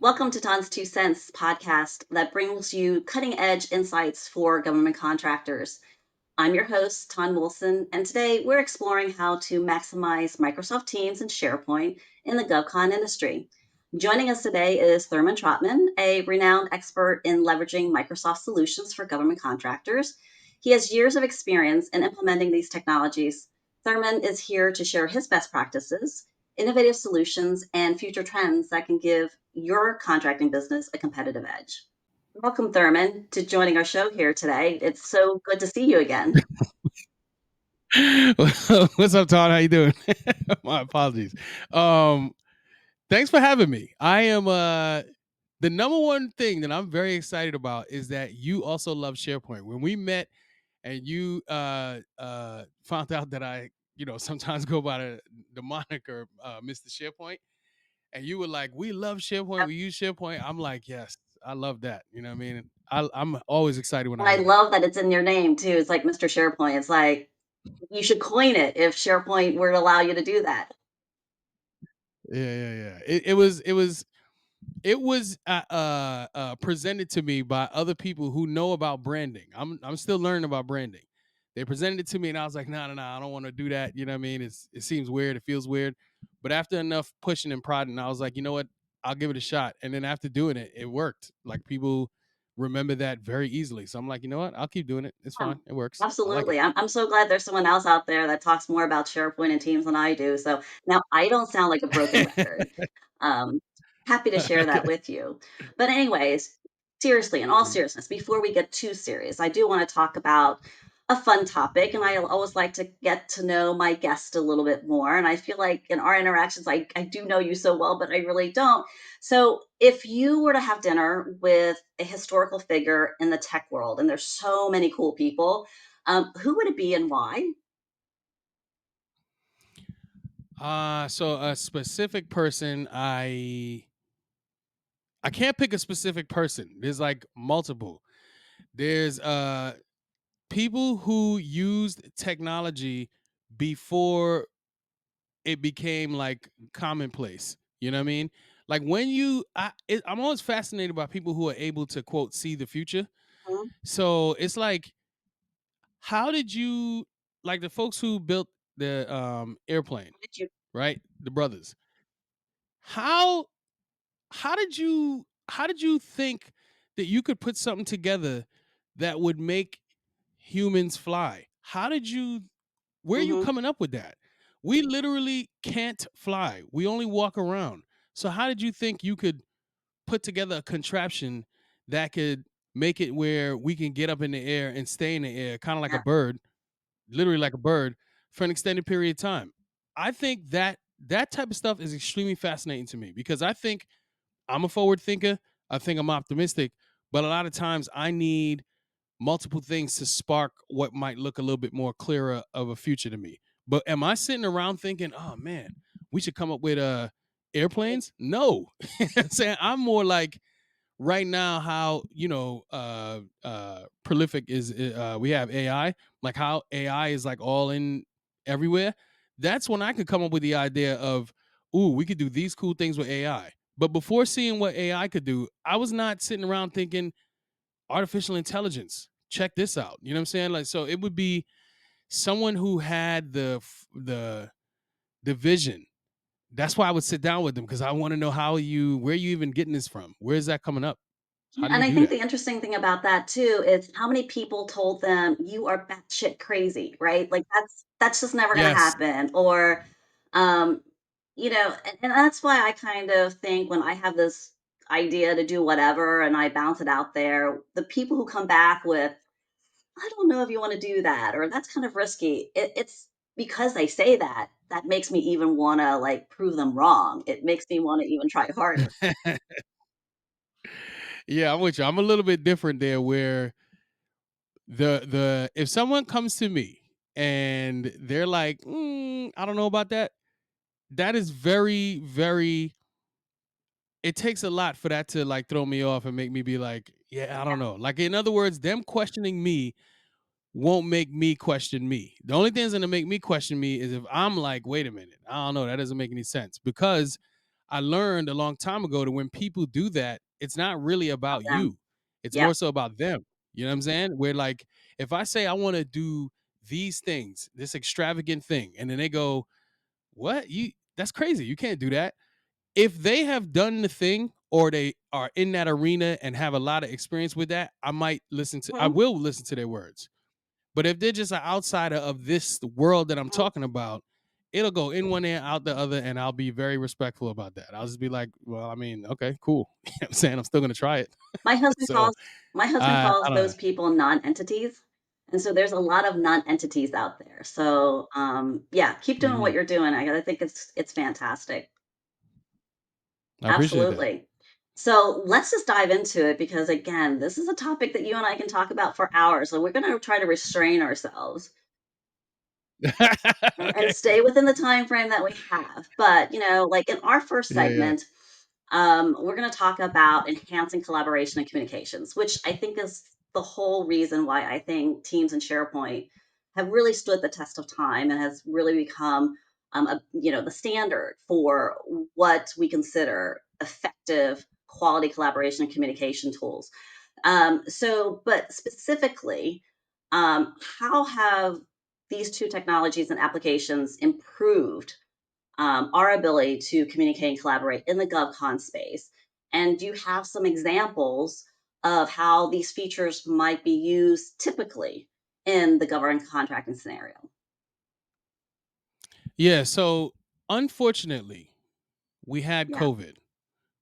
Welcome to Tanstwocents podcast that brings you cutting edge insights for government contractors. I'm your host, Tanwilson, and today we're exploring how to maximize Microsoft Teams and SharePoint in the GovCon industry. Joining us today is Therman Trotman, a renowned expert in leveraging Microsoft solutions for government contractors. He has years of experience in implementing these technologies. Therman is here to share his best practices, innovative solutions, and future trends that can give your contracting business a competitive edge. Welcome, Therman, to joining our show here today. It's so good to see you again. What's up, Todd? How you doing? My apologies. Thanks for having me. I am the number one thing that I'm very excited about is that you also love SharePoint. When we met and you found out that I, sometimes go by the moniker Mr. SharePoint, and you were like, "We love SharePoint. We use SharePoint." I'm like, "Yes, I love that." You know what I mean? I'm always excited when And I I hear that. love that it's in your name too. It's like Mr. SharePoint. It's like you should coin it if SharePoint were to allow you to do that. Yeah. It was presented to me by other people who know about branding. I'm still learning about branding. They presented it to me, and I was like, no, I don't want to do that. You know what I mean? It seems weird. It feels weird. But after enough pushing and prodding, I was like, you know what? I'll give it a shot. And then after doing it, it worked. Like people remember that very easily. So I'm like, you know what? I'll keep doing it. It's Yeah, fine. It works. I like it. absolutely. I'm so glad there's someone else out there that talks more about SharePoint and Teams than I do. So now I don't sound like a broken record. Um, Happy to share that Okay. with you. But, anyways, seriously, in all Mhm. seriousness, before we get too serious, I do want to talk about a fun topic. And I always like to get to know my guest a little bit more. And I feel like in our interactions, I do know you so well, but I really don't. So, if you were to have dinner with a historical figure in the tech world, and there's so many cool people, who would it be and why? So a specific person, I can't pick a specific person. There's like multiple. There's people who used technology before it became like commonplace. You know what I mean? Like when I'm always fascinated by people who are able to quote see the future. Mhm. So it's like, how did you like the folks who built the airplane, What did you? right? The brothers. How how did you think that you could put something together that would make humans fly? Where are you Mhm. coming up with that? We literally can't fly. We only walk around. So how did you think you could put together a contraption that could make it where we can get up in the air and stay in the air, kind of like a Yeah. bird, literally like a bird, for an extended period of time? I think that type of stuff is extremely fascinating to me because I think I'm a forward thinker. I think I'm optimistic, but a lot of times I need multiple things to spark what might look a little bit more clearer of a future to me. But am I sitting around thinking, "Oh man, we should come up with airplanes"? No. I'm saying I'm more like right now how, prolific is we have AI, like how AI is like all in everywhere. That's when I could come up with the idea of, ooh, we could do these cool things with AI. But before seeing what AI could do, I was not sitting around thinking artificial intelligence. Check this out. You know what I'm saying? Like, so it would be someone who had the vision. That's why I would sit down with them because I want to know where you even getting this from? Where is that coming up? How Yeah, do you and I do think that? the interesting thing about that too is how many people told them you are batshit crazy, right? Like that's just never going to Yes. happen. Or, um, and that's why I kind of think when I have this idea to do whatever and I bounce it out there, the people who come back with, I don't know if you want to do that, or that's kind of risky. It's because they say that that makes me even want to like prove them wrong. It makes me want to even try harder. Yeah, I'm with you. I'm a little bit different there where the if someone comes to me and they're like, I don't know about that, that is very, very it takes a lot for that to like throw me off and make me be like, yeah, I don't know. Like in other words, them questioning me won't make me question me. The only thing that's gonna make me question me is if I'm like, wait a minute, I don't know, that doesn't make any sense because I learned a long time ago that when people do that, it's not really About about them. you. It's Yep. more so about them. You know what I'm saying? Where like if I say I want to do these things, this extravagant thing, and then they go, "What? You that's crazy. You can't do that." If they have done the thing or they are in that arena and have a lot of experience with that, I Mhm, will listen to their words. But if they're just an outsider of this world that I'm mhm. talking about, it'll go in one ear, out the other, and I'll be very respectful about that. I'll just be like, well, I mean, okay, cool. You know what I'm saying? I'm still gonna try it. My husband So calls my husband calls I don't know. those people non-entities, and so there's a lot of non-entities out there. So, yeah, keep doing what Mhm. you're doing. I think it's fantastic. I appreciate that. Absolutely. So let's just dive into it because again, this is a topic that you and I can talk about for hours. So we're going to try to restrain ourselves and Okay. stay within the time frame that we have. But like in our first Yeah, yeah. segment, we're going to talk about enhancing collaboration and communications, which I think is the whole reason why I think Teams and SharePoint have really stood the test of time and has really become the standard for what we consider effective quality collaboration and communication tools. But specifically, how have these two technologies and applications improved our ability to communicate and collaborate in the GovCon space? And do you have some examples of how these features might be used typically in the government contracting scenario? Yeah. So unfortunately, we had Yeah, COVID.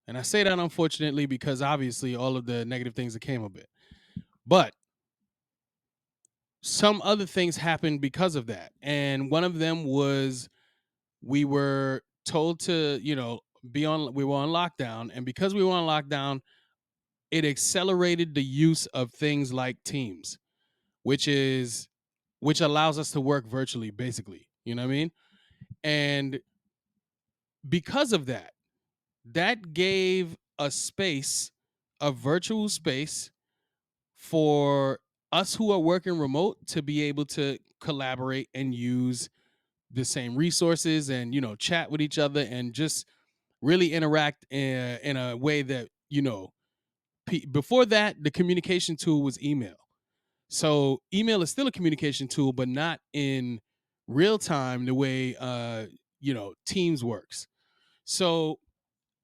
And I say that unfortunately because obviously all of the negative things that came of it. But some other things happened because of that. And one of them was we were told to, we were on lockdown. And because we were on lockdown, it accelerated the use of things like Teams, which is which allows us to work virtually, basically. You know what I mean? And because of that, that gave a space, a virtual space for us who are working remote to be able to collaborate and use the same resources and chat with each other and just really interact in a way that before that the communication tool was email. So email is still a communication tool but not in real time the way Teams works. So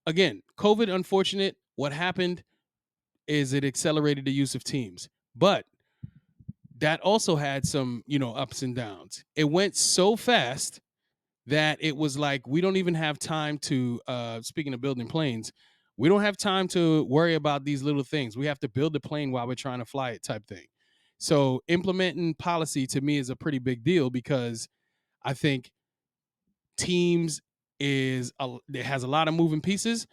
again, COVID, unfortunate. What happened is it accelerated the use of Teams, but that also had some ups and downs. It went so fast that it was like we don't even have time to speaking of building planes, we don't have time to worry about these little things. We have to build the plane while we're trying to fly it type thing. So implementing policy to me is a pretty big deal because I think Teams it has a lot of moving pieces,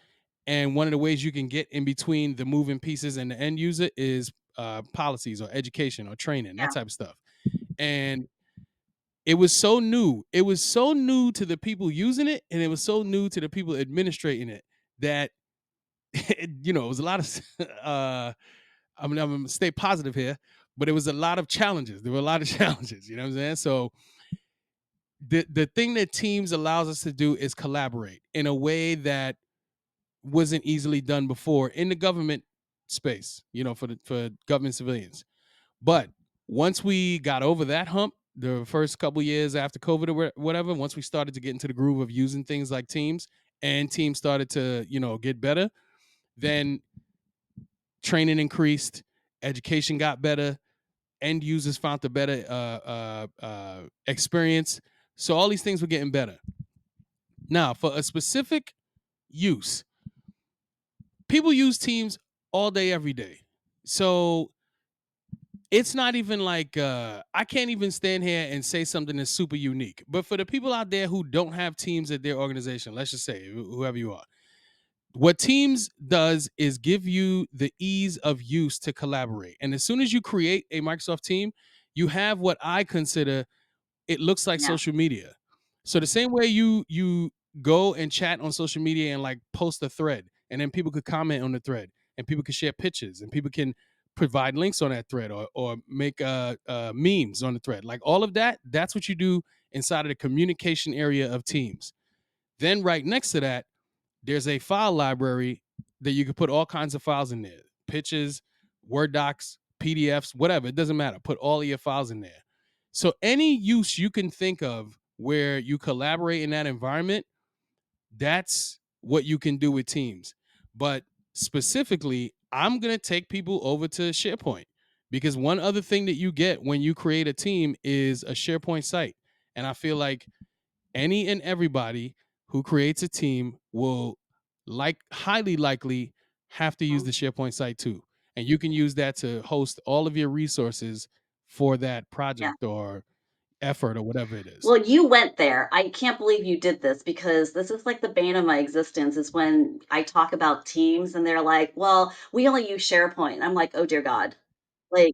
and one of the ways you can get in between the moving pieces and the end user is policies or education or training, that yeah, type of stuff. And it was so new. It was so new to the people using it, and it was so new to the people administrating it that it was a lot of. I'm gonna stay positive here, but it was a lot of challenges. There were a lot of challenges. You know what I'm saying? So the thing that Teams allows us to do is collaborate in a way that wasn't easily done before in the government space. For government civilians. But once we got over that hump, the first couple years after COVID or whatever, once we started to get into the groove of using things like Teams and Teams started to, get better, then training increased, education got better, end users found the better experience. So all these things were getting better. Now, for a specific use, people use Teams all day, every day. So it's not even like I can't even stand here and say something that's super unique. But for the people out there who don't have Teams at their organization, let's just say whoever you are, what Teams does is give you the ease of use to collaborate. And as soon as you create a Microsoft team, you have what I consider it looks like yeah, social media. So the same way you go and chat on social media and like post a thread, and then people could comment on the thread, and people could share pictures, and people can provide links on that thread or make memes on the thread. Like all of that, that's what you do inside of the communication area of Teams. Then right next to that, there's a file library that you can put all kinds of files in there, pictures, Word docs, PDFs, whatever. It doesn't matter. Put all of your files in there. So any use you can think of where you collaborate in that environment, that's what you can do with Teams. But specifically, I'm going to take people over to SharePoint, because one other thing that you get when you create a team is a SharePoint site. And I feel like any and everybody who creates a team will highly likely have to use Mhm. the SharePoint site too. And you can use that to host all of your resources for that Yeah. project or effort or whatever it is. Well, you went there. I can't believe you did this because this is like the bane of my existence is when I talk about Teams and they're like, "Well, we only use SharePoint." And I'm like, "Oh dear God." Like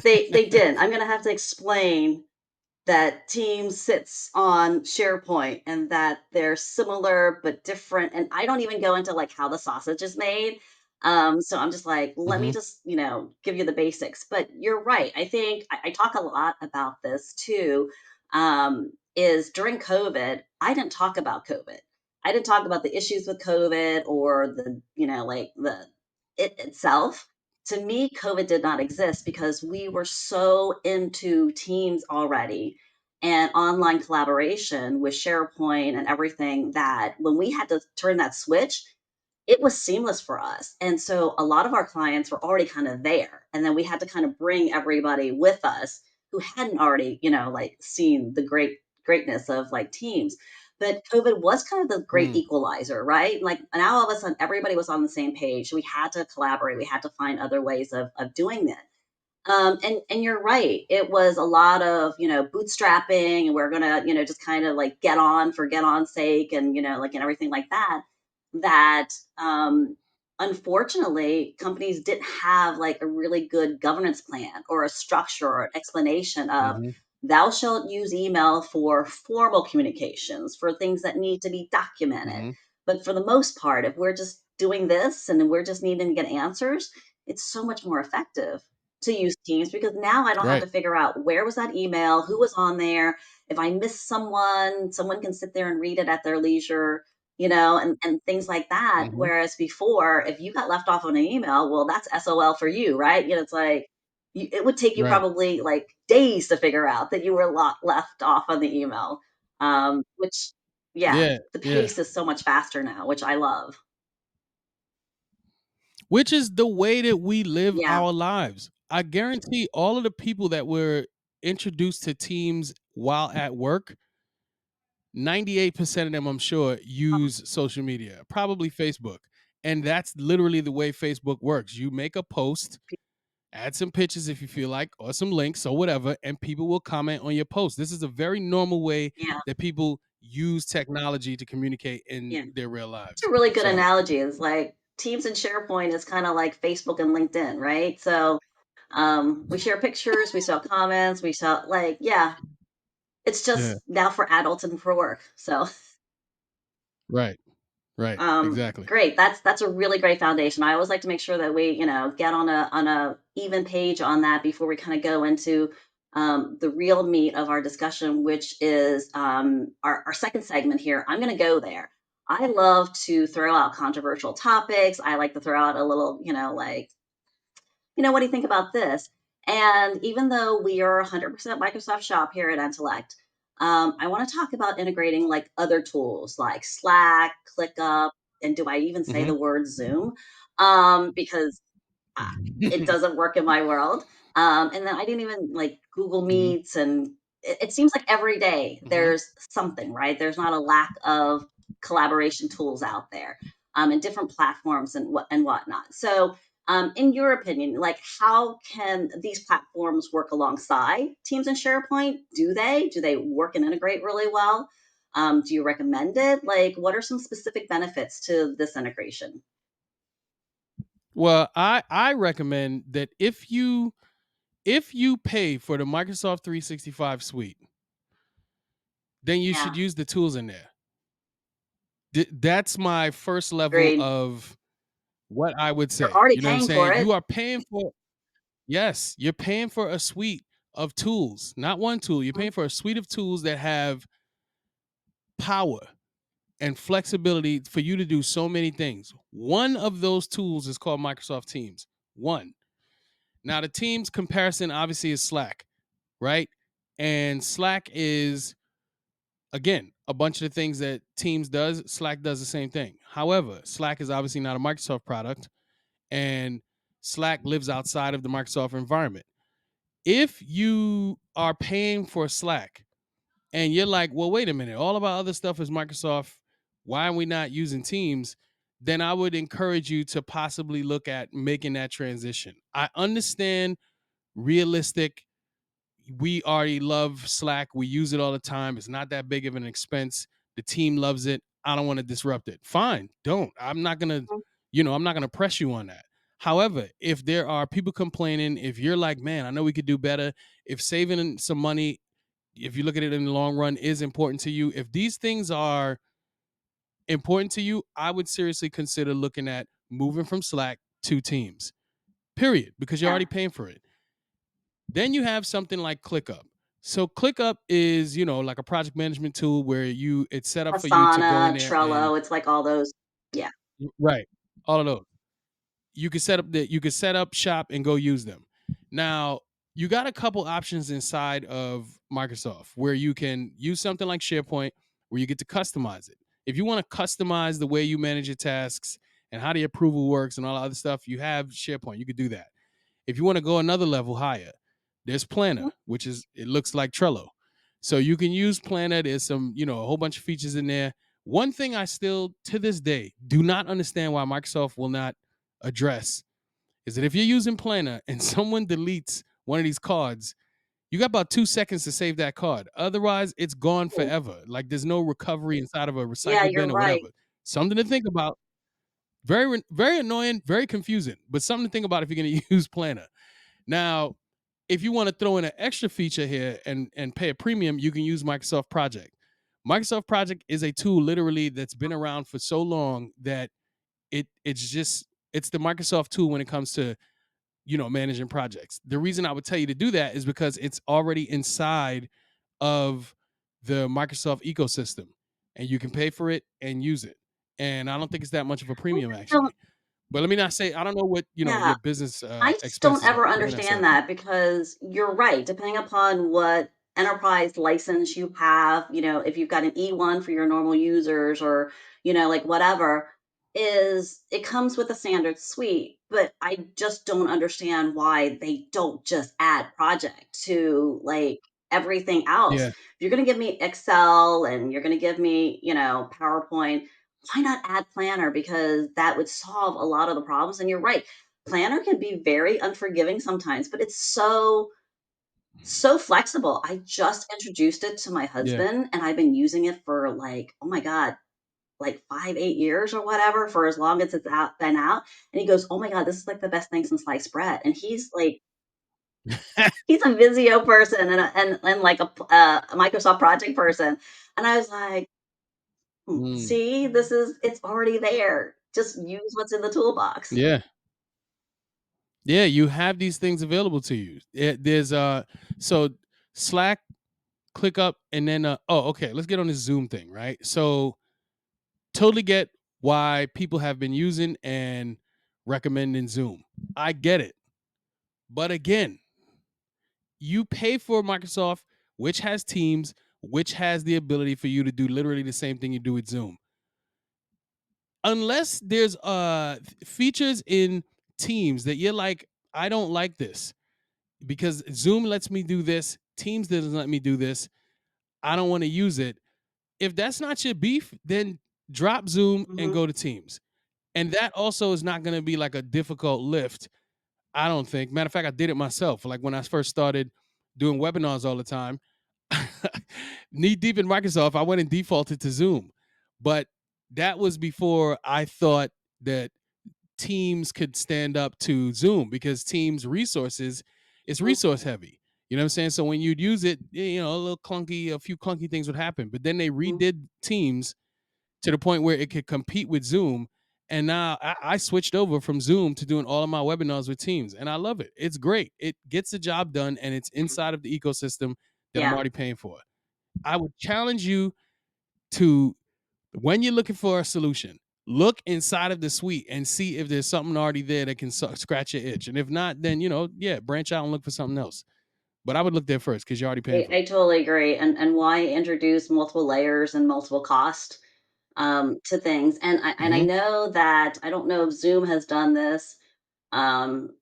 they didn't. I'm gonna have to explain that Teams sits on SharePoint and that they're similar but different. And I don't even go into like how the sausage is made. So I'm just like, let me Hmm. just, give you the basics. But you're right. I think I talk a lot about this too. Is during COVID, I didn't talk about COVID. I didn't talk about the issues with COVID or like the it itself. To me, COVID did not exist because we were so into Teams already and online collaboration with SharePoint and everything that when we had to turn that switch, it was seamless for us. And so a lot of our clients were already kind of there. And then we had to kind of bring everybody with us who hadn't already, like seen the greatness of like Teams. But COVID was kind of the great Mm, equalizer, right? Like now all of a sudden everybody was on the same page. We had to collaborate. We had to find other ways of doing it. And you're right. It was a lot of bootstrapping, and we're gonna just kind of like get on for get on sake, and like and everything like that. That unfortunately, companies didn't have like a really good governance plan or a structure or explanation of hmm. thou shalt use email for formal communications for things that need to be documented. Hmm. But for the most part, if we're just doing this and we're just needing to get answers, it's so much more effective to use Teams because now I don't have to Right. figure out where was that email, who was on there. If I miss someone, someone can sit there and read it at their leisure, and things like that. Hmm. Whereas before, if you got left off on an email, well, that's SOL for you, right? It's like it would take you Right. probably like days to figure out that you were left off on the email. Which, yeah, Yeah. the Yeah. pace is so much faster now, which I love. Which is the way that we live Yeah. our lives. I guarantee all of the people that were introduced to Teams while at work, 98% of them, I'm sure, use social media, probably Facebook. And that's literally the way Facebook works. You make a post, add some pictures if you feel like, or some links or whatever, and people will comment on your post. This is a very normal way Yeah. that people use technology to communicate in Yeah. their real It's a lives. really good So, analogy. It's like Teams and SharePoint is kind of like Facebook and LinkedIn, right? So we share pictures, we sell comments, we sell like, yeah, it's yeah, just now for adults and for work. So right, right, exactly. great. That's a really great foundation. I always like to make sure that we, get on a even page on that before we kind of go into the real meat of our discussion, which is our second segment here. I'm going to go there. I love to throw out controversial topics. I like to throw out a little, like what do you think about this? And even though we are 100% Microsoft shop here at Entellect, I want to talk about integrating like other tools like Slack, ClickUp, and do I even say Hmm. the word Zoom? Because uh, it doesn't work in my world. And then I didn't even like Google Hmm. Meets, and it seems like every day Hmm. there's something, right? There's not a lack of collaboration tools out there, and different platforms and whatnot. So, in your opinion, like how can these platforms work alongside Teams and SharePoint? Do they? Do they work and integrate really well? Do you recommend it? Like, what are some specific benefits to this integration? Well, I recommend that if you pay for the Microsoft 365 suite, then you Yeah, should use the tools in there. That's my first level agreed. of what I would You're say. already You know what I'm paying for saying? it. You are paying for, yes, you're paying for a suite of tools, not one tool. You're Mhm. paying for a suite of tools that have power. and flexibility for you to do so many things. One of those tools is called Microsoft Teams. One. Now, the Teams comparison obviously is Slack, right? And Slack is, again, a bunch of the things that Teams does. Slack does the same thing. However, Slack is obviously not a Microsoft product, and Slack lives outside of the Microsoft environment. If you are paying for Slack and you're like, well, wait a minute, all of our other stuff is Microsoft. Why are we not using Teams? Then I would encourage you to possibly look at making that transition. I understand realistic. We already love Slack. We use it all the time. It's not that big of an expense. The team loves it. I don't want to disrupt it. Fine, don't. I'm not going to, I'm not going to press you on that. However, if there are people complaining, if you're like, man, I know we could do better, if saving some money, if you look at it in the long run, is important to you, if these things are important to you, I would seriously consider looking at moving from Slack to Teams, period, because you're Yeah. already paying for it. Then you have something like ClickUp. So ClickUp is, like a project management tool where it's set up for you to go in Asana, there and Trello, it's like all those. Yeah. right, all of those. You could set up shop and go use them. Now, you got a couple options inside of Microsoft where you can use something like SharePoint where you get to customize it. If you want to customize the way you manage your tasks and how the approval works and all that other stuff, you have SharePoint. You could do that. If you want to go another level higher, there's Mhm. Planner, which it looks like Trello. So you can use Planner. There's some, a whole bunch of features in there. One thing I still, to this day, do not understand why Microsoft will not address is that if you're using Planner and someone deletes one of these cards, you got about 2 seconds to save that card. Otherwise, it's gone Mm. forever. Like there's no recovery inside of a Yeah, recycle you're bin or right. whatever. Something to think about. Very, very annoying, very confusing, but something to think about if you're going to use Planner. Now, if you want to throw in an extra feature here and pay a premium, you can use Microsoft Project. Microsoft Project is a tool literally that's been around for so long that it's the Microsoft tool when it comes to managing projects. The reason I would tell you to do that is because it's already inside of the Microsoft ecosystem and you can pay for it and use it. And I don't think it's that much of a I premium just don't. actually. But let me not say I don't know what, Yeah. your business I just don't expenses ever are. Let me not say understand that. that because you're right. Depending upon what enterprise license you have, if you've got an E1 for your normal users or, like whatever, is it comes with a standard suite. But I just don't understand why they don't just add project to like everything else. Yeah. If you're going to give me Excel and you're going to give me, PowerPoint, why not add Planner? Because that would solve a lot of the problems. And you're right, Planner can be very unforgiving sometimes, but it's so flexible. I just introduced it to my Yeah. husband and I've been using it for like, oh my God, like 5, 8 years or whatever, for as long as it's been out. And he goes, oh my God, this is like the best thing since sliced bread. And he's like, he's a Visio person and like a Microsoft project person. And I was like, Mm. see, it's already there. Just use what's in the toolbox. Yeah. Yeah, you have these things available to you. There's so Slack, ClickUp, and then okay, let's get on this Zoom thing, right? So totally get why people have been using and recommending Zoom. I get it. But again, you pay for Microsoft, which has Teams, which has the ability for you to do literally the same thing you do with Zoom. Unless there's features in Teams that you're like, I don't like this because Zoom lets me do this, Teams doesn't let me do this. I don't want to use it. If that's not your beef, then drop Zoom and Mhm. go to Teams. And that also is not going to be like a difficult lift, I don't think. Matter of fact, I did it myself. Like when I first started doing webinars all the time, knee deep in Microsoft, I went and defaulted to Zoom. But that was before I thought that Teams could stand up to Zoom because Teams resources is Mhm. resource heavy. You know what I'm saying? So when you'd use it, a little clunky, a few clunky things would happen. But then they Mhm. redid Teams to the point where it could compete with Zoom. And now I switched over from Zoom to doing all of my webinars with Teams, and I love it. It's great. It gets the job done, and it's inside of the ecosystem that I'm Yeah. already paying for. I would challenge you to When you're looking for a solution, look inside of the suite and see if there's something already there that can scratch your itch. And if not, then yeah, branch out and look for something else. But I would look there first because you're already paying for I it. totally agree. And why introduce multiple layers and multiple cost to things? And I Hmm. know that I don't know if Zoom has done this, um,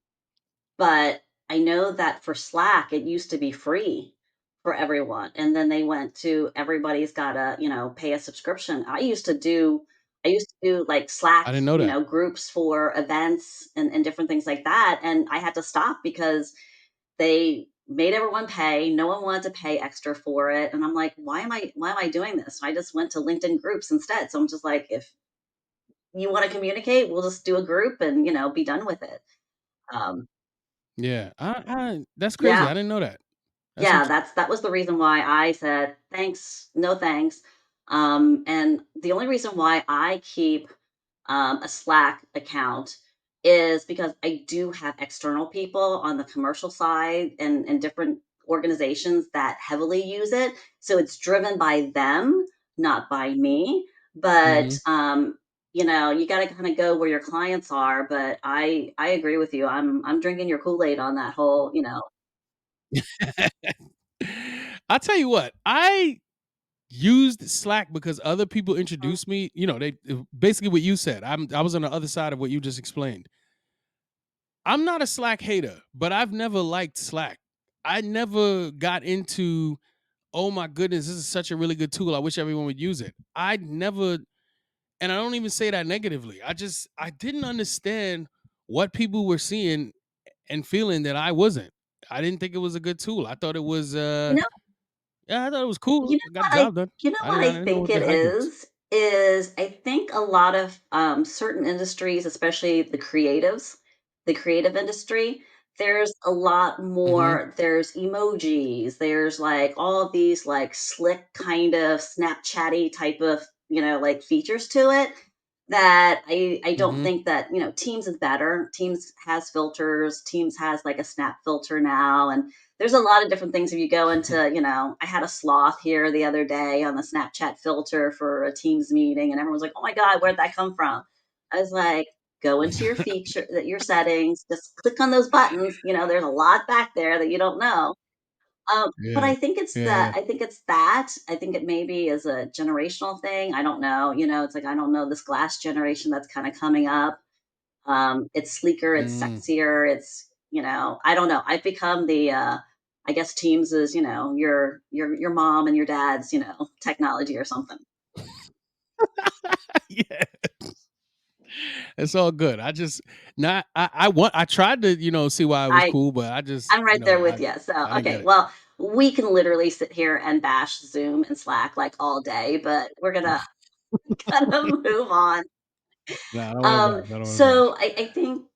but I know that for Slack, it used to be free for everyone, and then they went to everybody's gotta, pay a subscription. I used to do like I Slack, didn't know that. groups for events and different things like that, and I had to stop because they made everyone pay. No one wanted to pay extra for it, and I'm like, why am I doing this? I just went to LinkedIn groups instead. So I'm just like, if you want to communicate, we'll just do a group and be done with it. Um, Yeah, that's crazy. I yeah, didn't know that. That's yeah, interesting. that was the reason why I said thanks, no thanks. And the only reason why I keep a Slack account is because I do have external people on the commercial side and different organizations that heavily use it. So it's driven by them, not by me. But Hmm. you got to kind of go where your clients are. But I agree with you. I'm drinking your Kool Aid on that whole. I'll tell you what, I used Slack because other people introduced me. They basically what you said. I was on the other side of what you just explained. I'm not a Slack hater, but I've never liked Slack. I never got into, oh my goodness, this is such a really good tool. I wish everyone would use it. I never, and I don't even say that negatively. I didn't understand what people were seeing and feeling that I wasn't. I didn't think it was a good tool. I thought it was You know, yeah, I thought it was cool. You know I got the what I job done. you know I what didn't I I didn't know think what it the hype was. is I think a lot of certain industries, especially the creative industry, there's a lot Hmm. more. There's emojis. There's like all of these like slick kind of Snapchatty type of like features to it that I don't Hmm. think that Teams is better. Teams has filters. Teams has like a snap filter now, and there's a lot of different things. If you go into, I had a sloth here the other day on the Snapchat filter for a Teams meeting, and everyone's like, "Oh my God, where'd that come from?" I was like, "Go into your settings, just click on those buttons. There's a lot back there that you don't know." But Yeah. I think it's Yeah. that. Yeah. I think it's that. I think it maybe is a generational thing. I don't know. It's like I don't know this glass generation that's kind of coming up. It's sleeker, it's Mm. sexier, I don't know. I've become the I guess Teams is, your mom and your dad's, technology or something. Yeah. It's all good. I just not I tried to, see why it was I cool, but I just, I'm right there with you. So, I didn't get okay, it. well, we can literally sit here and bash Zoom and Slack like all day, but we're gonna gonna move on. No, I don't wanna bash. I don't wanna So bash. I think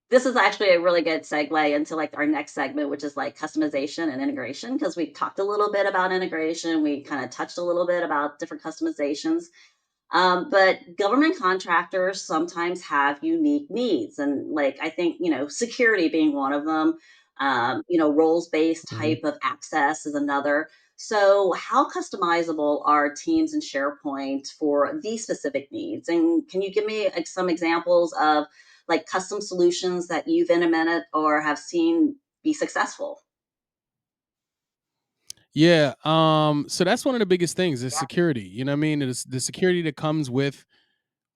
this is actually a really good segue into like our next segment, which is like customization and integration, because we talked a little bit about integration. We kind of touched a little bit about different customizations. But government contractors sometimes have unique needs. And like, I think, security being one of them, roles based Mhm. type of access is another. So, how customizable are Teams and SharePoint for these specific needs? And can you give me like, some examples of like custom solutions that you've implemented or have seen be successful? Yeah, so that's one of the biggest things is Yeah. security. You know what I mean? It's the security that comes with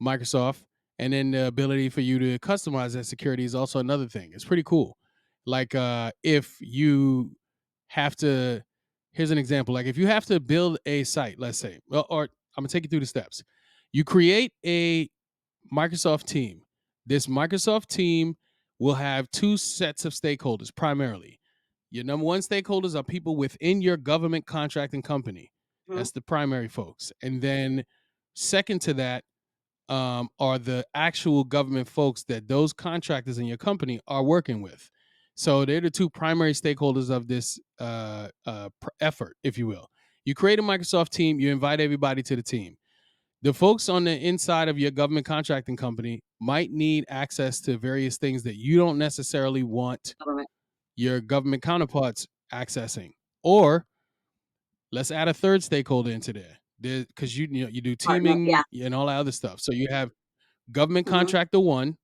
Microsoft, and then the ability for you to customize that security is also another thing. It's pretty cool. Like if you have to, here's an example. Like if you have to build a site, let's say, well, or I'm gonna take you through the steps. You create a Microsoft team. This Microsoft team will have two sets of stakeholders primarily. Your number one stakeholders are people within your government contracting company. Mhm. That's the primary folks. And then second to that are the actual government folks that those contractors in your company are working with. So they're the two primary stakeholders of this effort, if you will. You create a Microsoft team, you invite everybody to the team. The folks on the inside of your government contracting company might need access to various things that you don't necessarily want Government. your government counterparts accessing. Or let's add a third stakeholder into there. because you do Department, yeah. teaming and all that other stuff. So you have government Hmm. contractor one,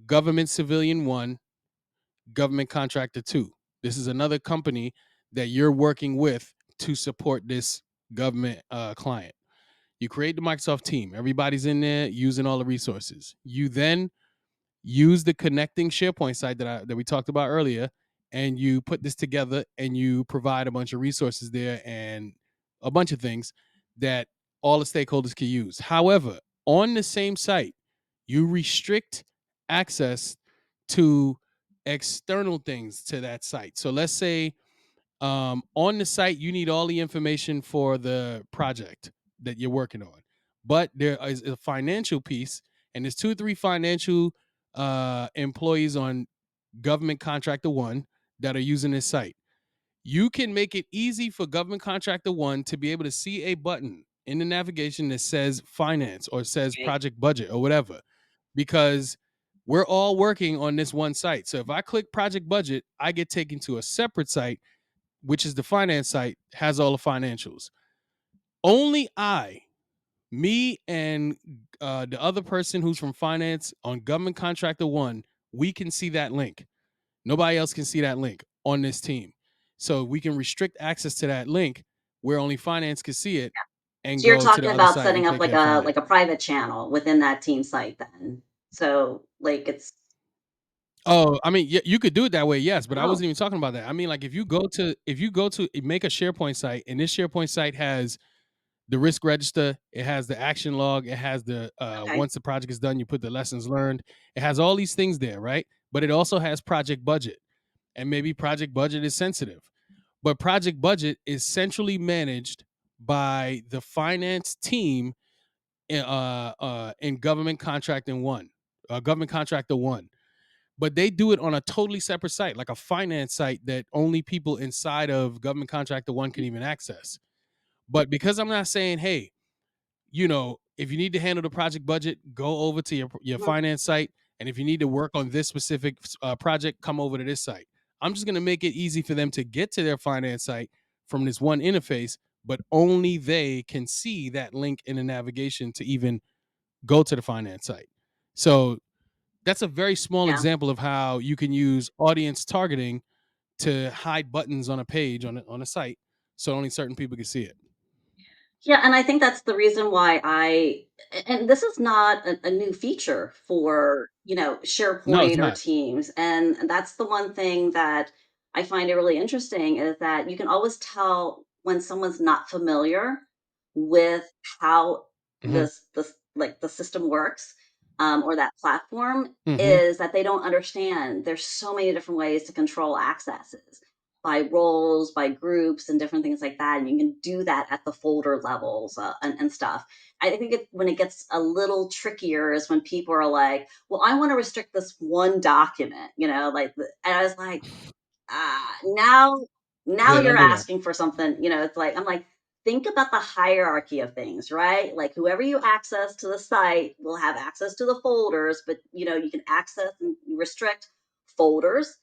government civilian one, government contractor two. This is another company that you're working with to support this government client. You create the Microsoft team. Everybody's in there using all the resources. You then use the connecting SharePoint site that we talked about earlier, and you put this together and you provide a bunch of resources there and a bunch of things that all the stakeholders can use. However, on the same site, you restrict access to external things to that site. So let's say on the site you need all the information for the project that you're working on, but there is a financial piece, and there's 2 or 3 financial employees on government contractor one that are using this site. You can make it easy for government contractor one to be able to see a button in the navigation that says finance or says Right. project budget or whatever, because we're all working on this one site. So if I click project budget, I get taken to a separate site, which is the finance site, has all the financials. Only me and the other person who's from finance on government contractor one, we can see that link. Nobody else can see that link on this team. So we can restrict access to that link where only finance can see it and So you're go to talking the other about site setting and up they can't find it. like a private channel within that team site then. So like it's Oh, I mean, you could do it that way, yes, but I oh, wasn't even talking about that. I mean, like if you go to make a SharePoint site, and this SharePoint site has the risk register, it has the action log, it has the okay. once the project is done, you put the lessons learned. It has all these things there, right? But it also has project budget, and maybe project budget is sensitive. But project budget is centrally managed by the finance team in government contracting one, government contractor one. But they do it on a totally separate site, like a finance site that only people inside of government contractor one can even access. But because I'm not saying, hey, if you need to handle the project budget, go over to your Mhm. finance site. And if you need to work on this specific project, come over to this site. I'm just going to make it easy for them to get to their finance site from this one interface, but only they can see that link in the navigation to even go to the finance site. So that's a very small Yeah. example of how you can use audience targeting to hide buttons on a page on a site so only certain people can see it. Yeah, and I think that's the reason why and this is not a new feature for, No, it's SharePoint or not. Teams. And that's the one thing that I find it really interesting is that you can always tell when someone's not familiar with how Hmm. the system works, or that platform Hmm. is that they don't understand. There's so many different ways to control accesses by roles, by groups, and different things like that. And you can do that at the folder levels, and stuff. I think when it gets a little trickier is when people are like, "Well, I want to restrict this one document," and I was like, now Yeah, you're don't do that. asking for something, it's like I'm like, think about the hierarchy of things, right? Like whoever you access to the site will have access to the folders, but you can access and restrict folders,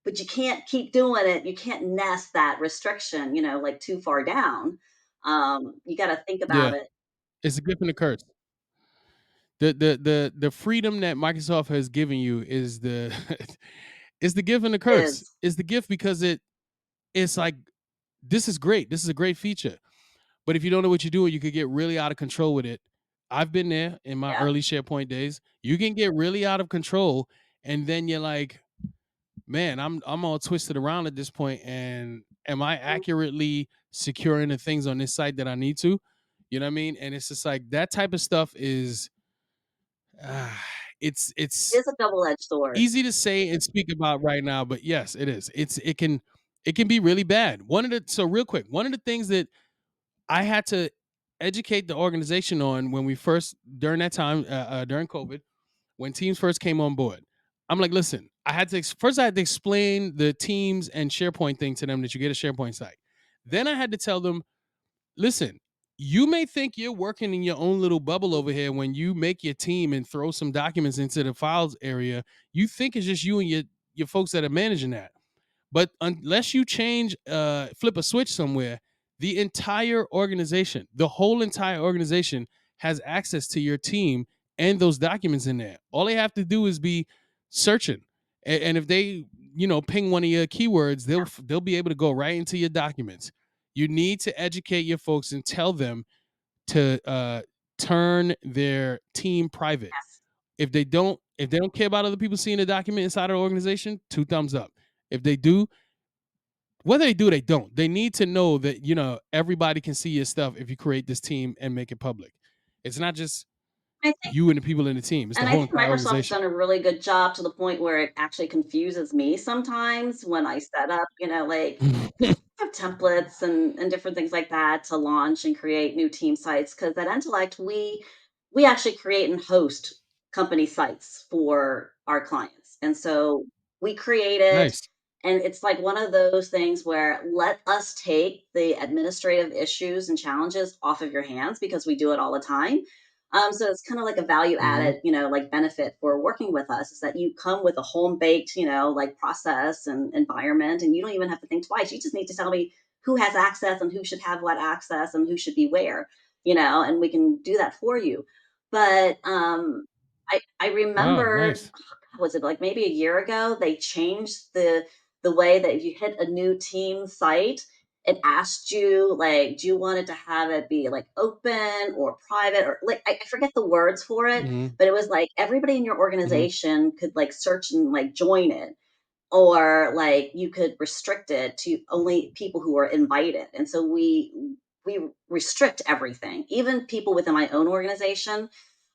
but you can't keep doing it. You can't nest that restriction, like too far down. You got to think about Yeah, it. it's a gift and a curse. The freedom that Microsoft has given you is the is the gift and the curse. Is Is the gift because it's like, this is great. This is a great feature. But if you don't know what you're doing, you could get really out of control with it. I've been there in my Yeah. early SharePoint days. You can get really out of control, and then you're like, man, I'm all twisted around at this point, and am I Mhm. accurately securing the things on this site that I need to? You know what I mean? And it's just like that type of stuff is uh, It it's is a double-edged sword. easy to say and speak about right now, but yes, it is. It can be really bad. Real quick, one of the things that I had to educate the organization on when we first during that time during COVID, when Teams first came on board. I'm like, listen, I had to explain the Teams and SharePoint thing to them, that you get a SharePoint site. Then I had to tell them, listen, you may think you're working in your own little bubble over here when you make your team and throw some documents into the files area. You think it's just you and your folks that are managing that. But unless you flip a switch somewhere, the entire organization, the whole entire organization has access to your team and those documents in there. All they have to do is be searching. And if they, ping one of your keywords, they'll be able to go right into your documents. You need to educate your folks and tell them to turn their team private. Yes. If they don't care about other people seeing the document inside of the organization, 2 thumbs up. If they do, whether they do or they don't, they need to know that everybody can see your stuff if you create this team and make it public. It's not just I think you and the people in the team; it's the And I whole think entire Microsoft has organization. done a really good job to the point where it actually confuses me sometimes when I set up, like have templates and different things like that to launch and create new team sites. Because at Intellect, we actually create and host company sites for our clients. And so we create it, Nice. and it's like one of those things where let us take the administrative issues and challenges off of your hands because we do it all the time. So it's kind of like a value Hmm. added, like benefit for working with us is that you come with a home baked, like process and environment, and you don't even have to think twice. You just need to tell me who has access and who should have what access and who should be where, and we can do that for you. But I Oh, remembered, nice. was it like maybe a year ago? They changed the way that if you hit a new team site, it asked you like, do you want it to have it be like open or private or like I forget the words for it, Hmm. but it was like everybody in your Hmm. organization could like search and like join it, or like you could restrict it to only people who are invited. And so we restrict everything, even people within my own organization.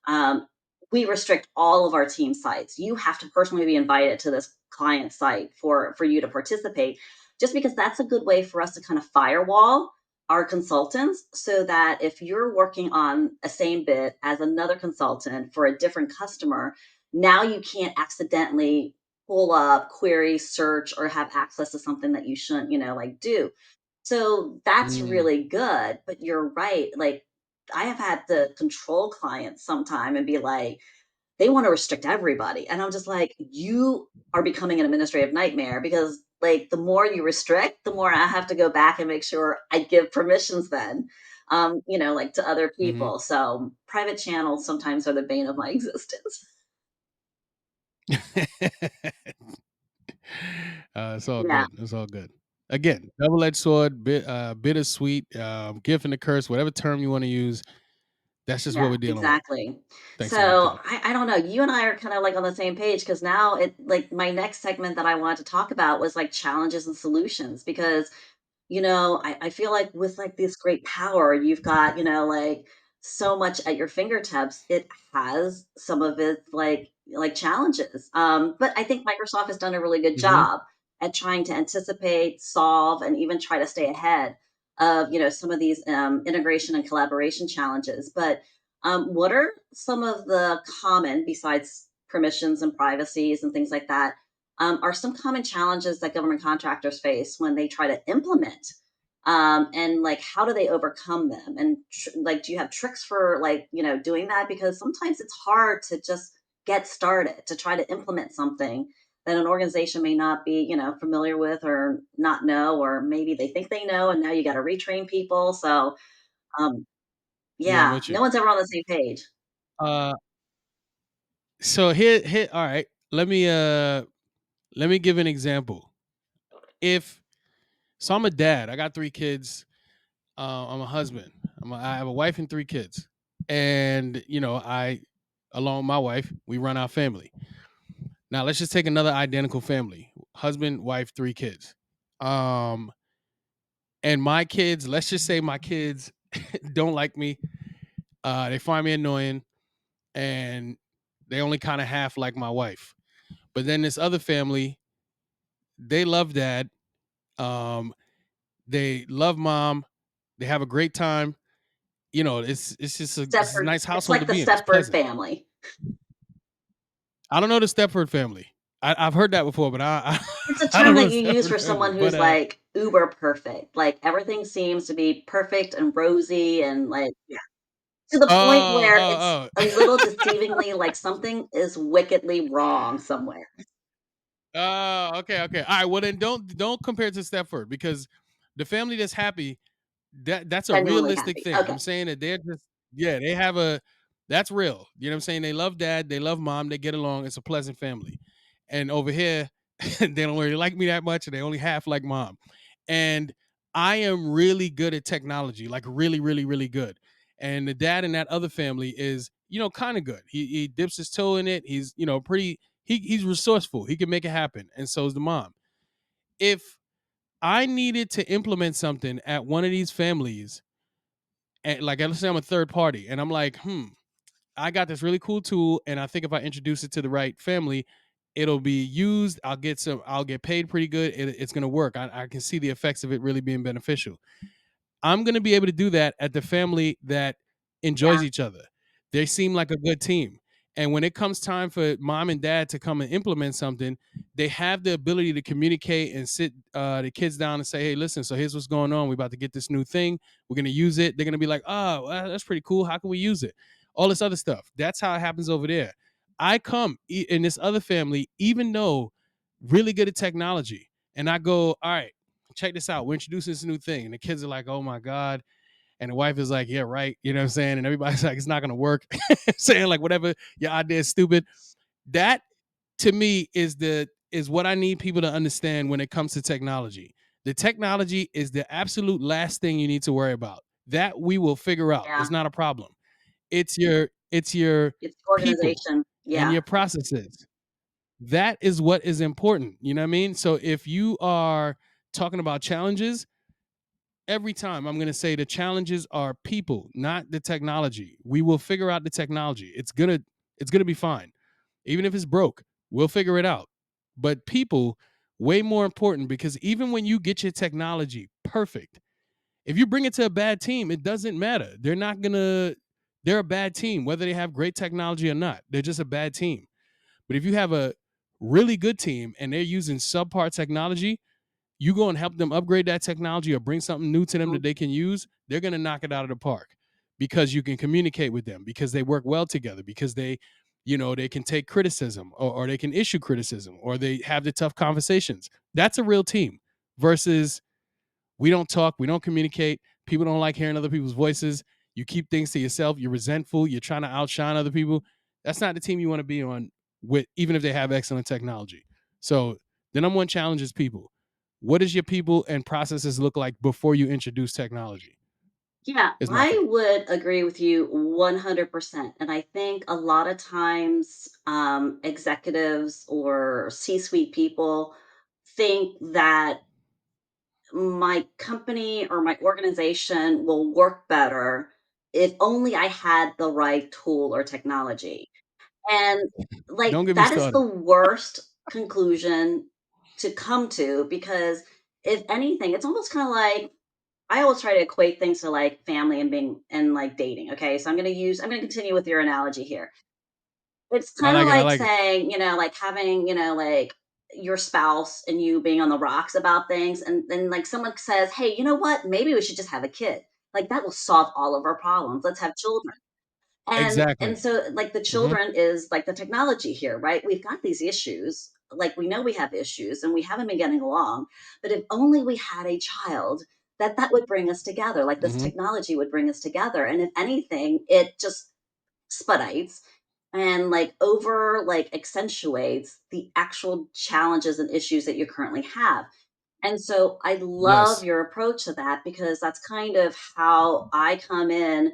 um, we restrict all of our team sites. You have to personally be invited to this client site for you to participate, just because that's a good way for us to kind of firewall our consultants, so that if you're working on a same bit as another consultant for a different customer, now you can't accidentally pull up, query, search, or have access to something that you shouldn't, like do. So that's Mm. really good. But you're right. Like I have had to control clients sometime and be like, they want to restrict everybody. And I'm just like, you are becoming an administrative nightmare because like the more you restrict, the more I have to go back and make sure I give permissions then. Like to other Hmm. people. So private channels sometimes are the bane of my existence. It's all Yeah. good. It's all good. Again, double-edged sword, bittersweet, gift and a curse, whatever term you want to use. That's just what Yeah, we're dealing with. exactly. Thanks again, So Tom. I don't know. You and I are kind of like on the same page because now it like my next segment that I wanted to talk about was like challenges and solutions because I feel like with like this great power, you've got, like so much at your fingertips. It has some of its like challenges. But I think Microsoft has done a really good Hmm. job at trying to anticipate, solve, and even try to stay ahead of, some of these integration and collaboration challenges. But what are some of the common, besides permissions and privacies and things like that, are some common challenges that government contractors face when they try to implement, and like how do they overcome them, and like do you have tricks for like doing that, because sometimes it's hard to just get started to try to implement something that an organization may not be familiar with or not know, or maybe they think they know and now you got to retrain people. So um Yeah, I'm yeah, with you. no one's ever on the same page. Uh, so here, all right. Let me give an example. If so, I'm a dad. I got 3 kids. I'm a husband. I have a wife and 3 kids, and along with my wife, we run our family. Now, let's just take another identical family: husband, wife, 3 kids. Um, and my kids, let's just say my kids don't like me. They find me annoying, and they only kind of half like my wife. But then this other family, they love dad. Um, they love mom. They have a great time. It's just it's a Stepford, nice it's household to like the be in. It's Stepford pleasant. family. I don't know the Stepford family. I've heard that before, but It's a I term don't know that the you use Stepford for family. someone But who's like uber perfect. Like everything seems to be perfect and rosy and like yeah, to the point oh where it's oh a little deceivingly like something is wickedly wrong somewhere. okay, okay. All right. Well, then don't compare it to Stepford, because the family that's happy, that's a Genuinely realistic happy. thing. I'm Okay. saying that they're just yeah, they have a that's real. You know what I'm saying? They love dad, they love mom, they get along. It's a pleasant family. And over here, they don't really like me that much, and they only half like mom. And I am really good at technology, like really, really, really good. And the dad in that other family is, kind of good. He dips his toe in it. He's, pretty. He's resourceful. He can make it happen. And so is the mom. If I needed to implement something at one of these families, and like let's say I'm a third party, and I'm like, I got this really cool tool, and I think if I introduce it to the right family, it'll be used. I'll get paid pretty good. It's gonna work. I can see the effects of it really being beneficial. I'm going to be able to do that at the family that enjoys Yeah. each other. They seem like a good team. And when it comes time for mom and dad to come and implement something, they have the ability to communicate and sit the kids down and say, hey, listen, so here's what's going on. We're about to get this new thing. We're going to use it. They're going to be like, oh, well, that's pretty cool. How can we use it? All this other stuff. That's how it happens over there. I come in this other family, even though really good at technology, and I go, all right, check this out. We're introducing this new thing. And the kids are like, oh my God. And the wife is like, yeah, right. You know what I'm saying? And everybody's like, it's not going to work. Saying like, whatever, your idea is stupid. That to me is what I need people to understand when it comes to technology. The technology is the absolute last thing you need to worry about. That we will figure out. Yeah. It's not a problem. It's your It's people organization. and Yeah. your processes. That is what is important. You know what I mean? So if you are talking about challenges, every time I'm going to say the challenges are people, not the technology. We will figure out the technology. It's going to be fine. Even if it's broke, we'll figure it out. But people way more important, because even when you get your technology perfect, if you bring it to a bad team, it doesn't matter. They're a bad team whether they have great technology or not. They're just a bad team. But if you have a really good team and they're using subpar technology, you go and help them upgrade that technology or bring something new to them Mhm. that they can use, they're going to knock it out of the park, because you can communicate with them, because they work well together, because they can take criticism, or they can issue criticism, or they have the tough conversations. That's a real team versus we don't talk, we don't communicate. People don't like hearing other people's voices. You keep things to yourself. You're resentful. You're trying to outshine other people. That's not the team you want to be on with, even if they have excellent technology. So the number one challenge is people. What does your people and processes look like before you introduce technology? Yeah, Is my I thing. would agree with you 100%. And I think a lot of times executives or C suite people think that my company or my organization will work better if only I had the right tool or technology. And like Don't get me that is started. the worst conclusion to come to because if anything, it's almost kind of like I always try to equate things to like family and being and like dating. Okay. So I'm going to continue with your analogy here. It's I kind of like it. I like like it. saying, like having, like your spouse and you being on the rocks about things. And then like someone says, hey, you know what? Maybe we should just have a kid. Like that will solve all of our problems. Let's have children. And Exactly. so like the Hmm. children is like the technology here, right? We've got these issues. Like we know we have issues and we haven't been getting along. But if only we had a child that would bring us together. Like this Hmm. technology would bring us together. And if anything, it just expedites and like over like accentuates the actual challenges and issues that you currently have. And so I love Yes. your approach to that because that's kind of how I come in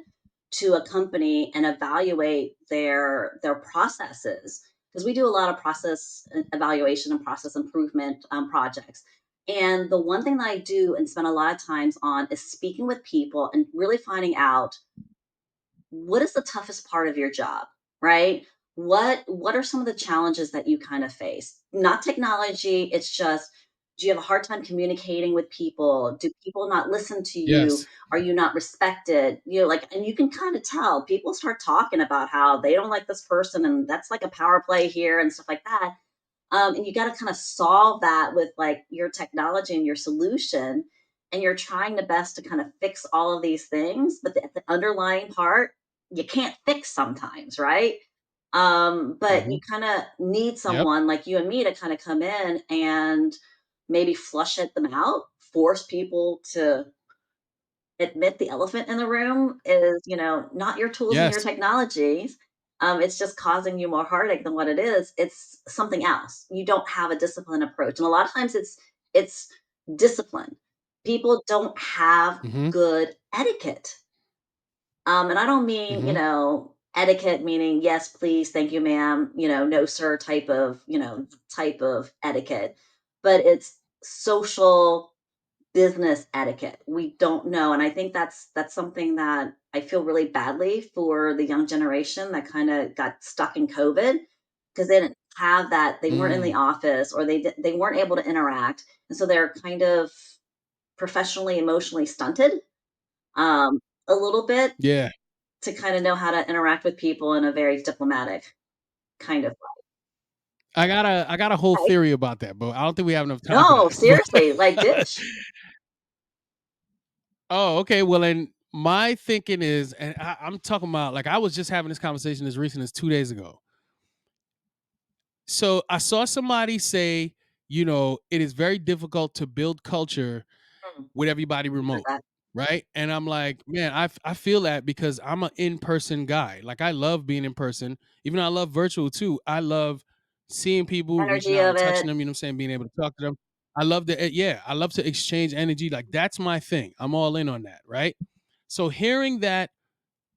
to a company and evaluate their processes because we do a lot of process evaluation and process improvement projects. And the one thing that I do and spend a lot of times on is speaking with people and really finding out what is the toughest part of your job, right? What are some of the challenges that you kind of face? Not technology, it's just do you have a hard time communicating with people? Do people not listen to you? Yes. Are you not respected? Like, and you can kind of tell people start talking about how they don't like this person and that's like a power play here and stuff like that. And you got to kind of solve that with like your technology and your solution. And you're trying the best to kind of fix all of these things, but the underlying part you can't fix sometimes, right? But Hmm. you kind of need Yep. someone like you and me to kind of come in and maybe flush it them out, force people to admit the elephant in the room is, not your tools and your Yes. technologies. It's just causing you more heartache than what it is. It's something else. You don't have a disciplined approach. And a lot of times it's discipline. People don't have Mm-hmm. good etiquette. And I don't mean, Mm-hmm. etiquette meaning yes, please, thank you, ma'am, no, sir type of etiquette, but it's social business etiquette. We don't know. And I think that's something that I feel really badly for the young generation that kind of got stuck in COVID because they didn't have that. They weren't in the Mm. office or they weren't able to interact. And so they're kind of professionally, emotionally stunted um, a little bit Yeah. to kind of know how to interact with people in a very diplomatic kind of I got a whole way. theory about that, but I don't think we have enough time for No, that. But seriously, like dish. oh, okay. Well, then my thinking is, and I'm talking about like I was just having this conversation as recent as 2 days ago. So I saw somebody say, it is very difficult to build culture Mm, with everybody I heard remote, that. right? And I'm like, man, I feel that because I'm an in person guy. Like I love being in person, even though I love virtual too. I love seeing people, reaching Energy out of and touching it. them. You know what I'm saying? Being able to talk to them. I love the yeah. I love to exchange energy. Like that's my thing. I'm all in on that, right? So hearing that,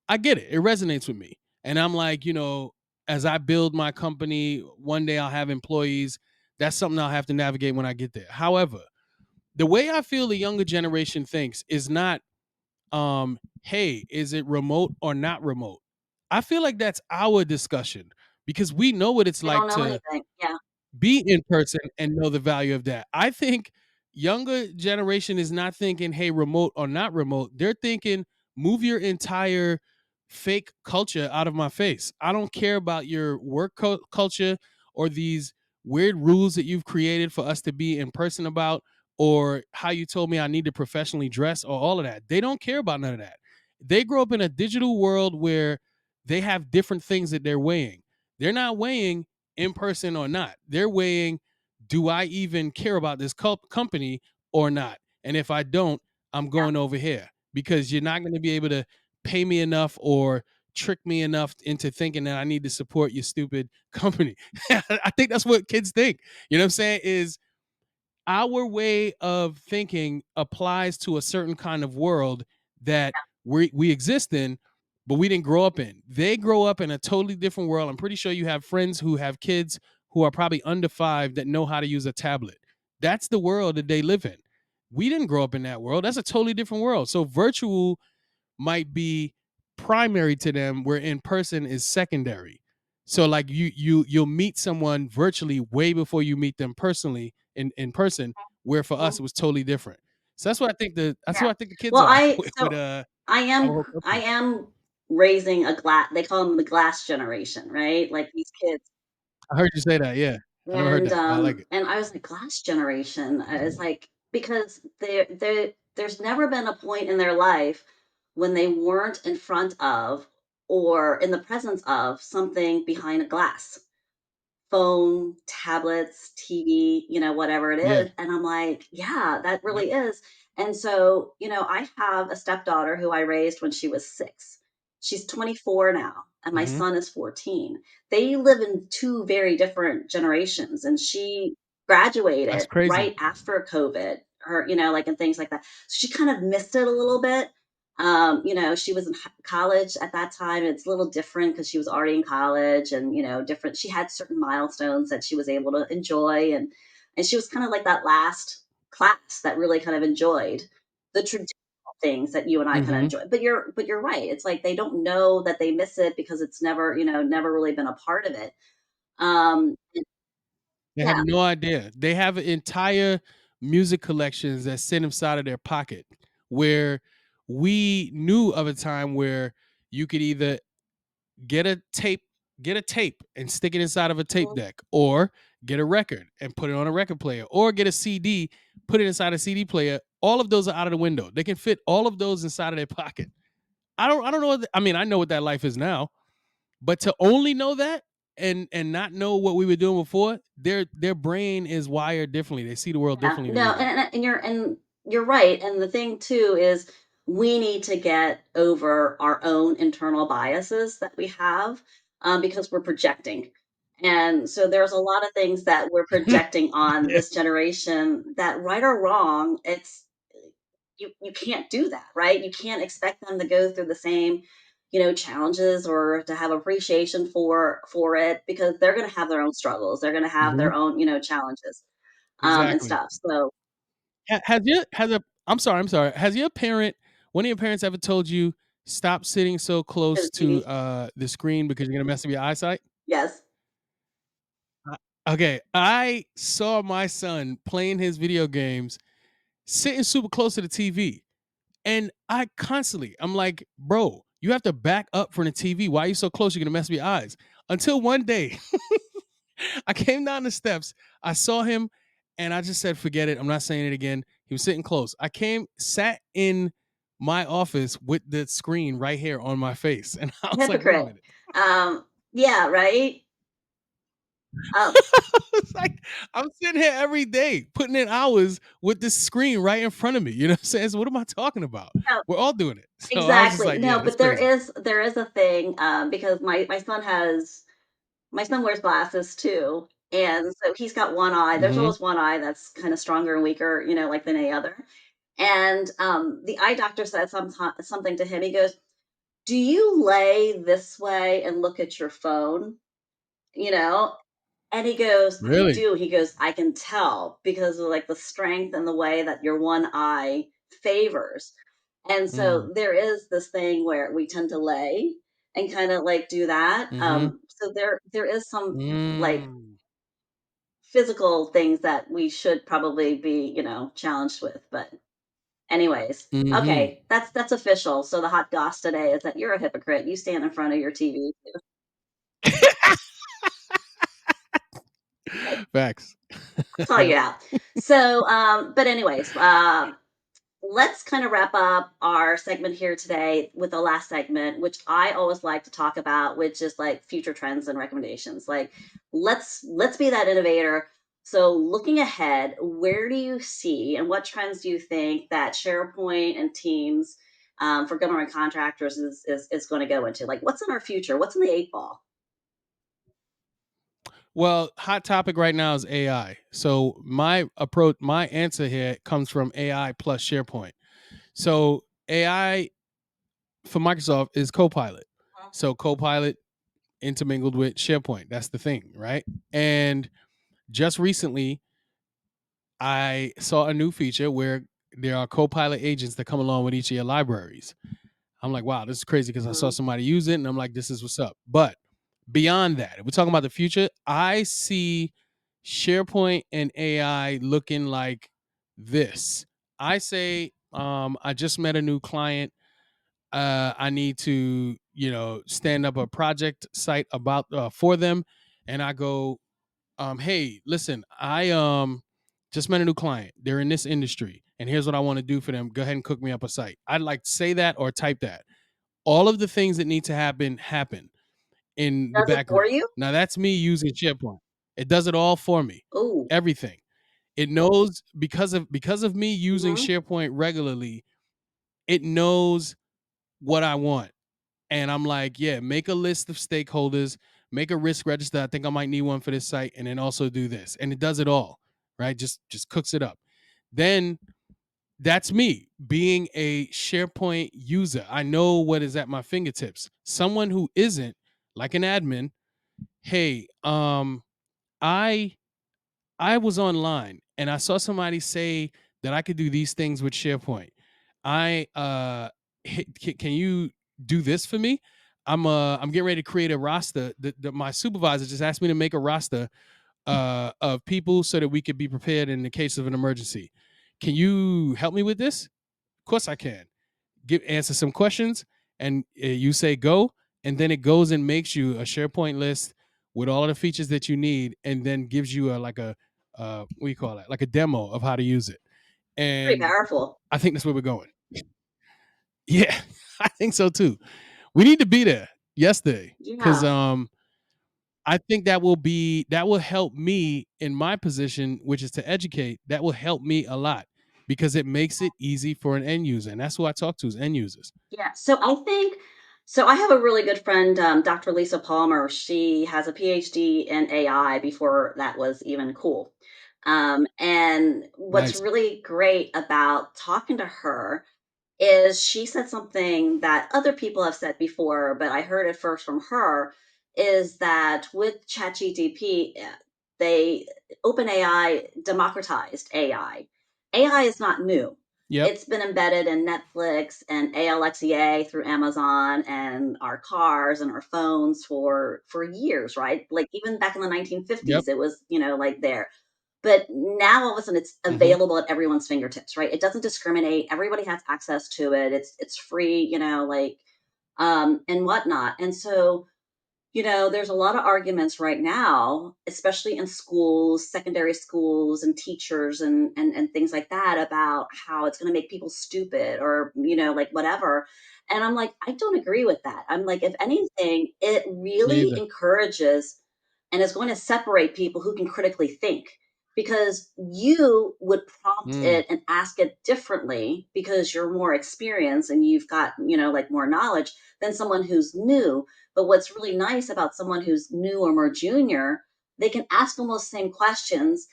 I get it. It resonates with me, and I'm like, as I build my company, one day I'll have employees. That's something I'll have to navigate when I get there. However, the way I feel the younger generation thinks is not hey, is it remote or not remote? I feel like that's our discussion because we know what it's They like don't know to anything. Yeah. be in person and know the value of that. I think younger generation is not thinking, hey, remote or not remote. They're thinking, move your entire fake culture out of my face. I don't care about your work culture or these weird rules that you've created for us to be in person about, or how you told me I need to professionally dress, or all of that. They don't care about none of that. They grow up in a digital world where they have different things that they're weighing. They're not weighing in person or not. They're weighing, do I even care about this company or not? And if I don't, I'm Yeah. going over here because you're not going to be able to pay me enough or trick me enough into thinking that I need to support your stupid company. I think that's what kids think. You know what I'm saying? Is our way of thinking applies to a certain kind of world that we exist in, but we didn't grow up in. They grow up in a totally different world. I'm pretty sure you have friends who have kids who are probably under 5 that know how to use a tablet. That's the world that they live in. We didn't grow up in that world. That's a totally different world. So virtual might be primary to them where in person is secondary. So like you'll meet someone virtually way before you meet them personally in person, where for us Mhm. it was totally different. So that's Yeah. what I think the kids Well, are with I our am whole I company. am raising a glass. They call them the glass generation, right? Like these kids. I heard you say that, yeah. I never heard And that, but I like it. I was like, glass generation. It's like because there's never been a point in their life when they weren't in front of or in the presence of something behind a glass. Phone, tablets, TV, whatever it Yeah. is. And I'm like, yeah, that Yep. really is. And so, I have a stepdaughter who I raised when she was 6. She's 24 now, and my Mhm. son is 14. They live in two very different generations, and she That's graduated crazy. right after COVID, her, like, and things like that. So she kind of missed it a little bit. She was in college at that time. It's a little different because she was already in college and, different. She had certain milestones that she was able to enjoy. And she was kind of like that last class that really kind of enjoyed the traditional things that you and I kind of Mhm. enjoy. But you're right. It's like they don't know that they miss it because it's never, never really been a part of it. And They yeah, have no idea. They have entire music collections that sit inside of their pocket, where we knew of a time where you could either get a tape get a tape and stick it inside of a tape mhm, deck, or get a record and put it on a record player, or get a CD, put it inside a CD player. All of those are out of the window. They can fit all of those inside of their pocket. I don't know I mean, I know what that life is now, but to only know that and not know what we were doing before, their brain is wired differently. They see the world yeah, differently than no, we do. and you're right. And the thing too is we need to get over our own internal biases that we have, because we're projecting. And so there's a lot of things that we're projecting on Yeah. this generation that, right or wrong, it's you can't do that, right? You can't expect them to go through the same, challenges, or to have appreciation for it, because they're going to have their own struggles. They're going to have Mhm. their own, challenges, and Exactly. stuff. So I'm sorry. Has your parent one of your parents ever told you, "Stop sitting so to close the to, TV, the screen because you're gonna mess up your eyesight"? yes, Uh, okay, I saw my son playing his video games, sitting super close to the TV, and I'm like, "Bro, you have to back up from the TV. Why are you so close? You're gonna mess up your eyes." Until one day, I came down the steps, I saw him, and I just said, "Forget it. I'm not saying it again." He was sitting close. Sat in my office with the screen right here on my face, and I was like, "Wait a hypocrite. minute." Yeah, right. Um, It's like I'm sitting here every day putting in hours with this screen right in front of me. You know what I'm saying? So what am I talking about? no, We're all doing it. So I was just exactly. like, yeah, No, that's but crazy. there is a thing, because my son wears glasses too, and so he's got one eye. There's Mm-hmm. always one eye that's kind of stronger and weaker, like than the other. And the eye doctor said something to him. He goes, "Do you lay this way and look at your phone?" You know, and he goes, "I Really? do." He goes, "I can tell because of, like, the strength and the way that your one eye favors." And Mm. so there is this thing where we tend to lay and kinda, like, do that. Mm-hmm. So there is some, like, Mm. physical things that we should probably be, challenged with, but anyways. Mm-hmm. Okay, that's official. So the hot goss today is that you're a hypocrite. You stand in front of your TV. Okay, Facts. call you out. So, but anyways, let's kind of wrap up our segment here today with the last segment, which I always like to talk about, which is like future trends and recommendations. Like, let's be that innovator. So, looking ahead, where do you see and what trends do you think that SharePoint and Teams, for government contractors is going to go into? Like, what's in our future? What's in the eight ball? Well, hot topic right now is AI. So my answer here comes from AI plus SharePoint. So AI for Microsoft is Copilot. So Copilot intermingled with SharePoint. That's the thing, right? And just recently, I saw a new feature where there are Copilot agents that come along with each of your libraries. I'm like, wow, this is crazy because I saw Mhm. somebody use it and I'm like, this is what's up. But beyond that, if we're talking about the future, I see SharePoint and AI looking like this. I say, I just met a new client. I need to, stand up a project site about for them, and I go, hey, listen, I just met a new client. They're in this industry, and here's what I want to do for them. Go ahead and cook me up a site. I'd like to say that or type that. All of the things that need to happen in the Does it for background. you? Now that's me using SharePoint. It does it all for me. Oh, Everything. It knows because of me using hmm, SharePoint regularly, it knows what I want. And I'm like, yeah, make a list of stakeholders, make a risk register. I think I might need one for this site, and then also do this. And it does it all, right? Just cooks it up. Then that's me being a SharePoint user. I know what is at my fingertips. Someone who isn't, like an admin, hey, I I was online and I saw somebody say that I could do these things with SharePoint. I can you do this for me? I'm getting ready to create a roster. My supervisor just asked me to make a roster of people so that we could be prepared in the case of an emergency. Can you help me with this? Of course I can. Answer some questions, and you say go, and then it goes and makes you a SharePoint list with all of the features that you need, and then gives you what do you call that, like a demo of how to use it. pretty And powerful. I think that's where we're going. Yeah, I think so too. We need to be there yesterday because Yeah. I think that will help me in my position, which is to educate. That will help me a lot because it makes it easy for an end user. And that's who I talk to is end users. Yeah. So I have a really good friend, Dr. Lisa Palmer. She has a PhD in AI before that was even cool. And what's Nice. really great about talking to her is she said something that other people have said before, but I heard it first from her, is that with ChatGPT, they OpenAI democratized AI. AI is not new. Yep. It's been embedded in Netflix and Alexa through Amazon and our cars and our phones for years, right? Like even back in the Yep. 1950s, it was, like there. But now all of a sudden it's Hmm. available at everyone's fingertips, right? It doesn't discriminate. Everybody has access to it. It's free, and whatnot. And so, there's a lot of arguments right now, especially in schools, secondary schools, and teachers and things like that about how it's going to make people stupid or, like whatever. And I'm like, I don't agree with that. I'm like, if anything, it Me really either. encourages and is going to separate people who can critically think because you would prompt Mm. it and ask it differently because you're more experienced and you've got, like more knowledge than someone who's new. But what's really nice about someone who's new or more junior, they can ask them those same questions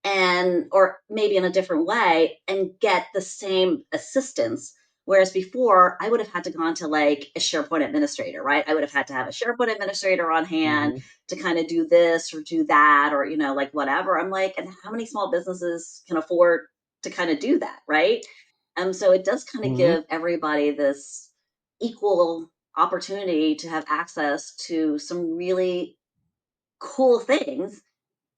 and or maybe in a different way and get the same assistance. Whereas before, I would have had to gone to like a SharePoint administrator, right? I would have had to have a SharePoint administrator on hand Hmm. to kind of do this or do that or like whatever. I'm like, and how many small businesses can afford to kind of do that, right? So it does kind of Hmm. give everybody this equal opportunity to have access to some really cool things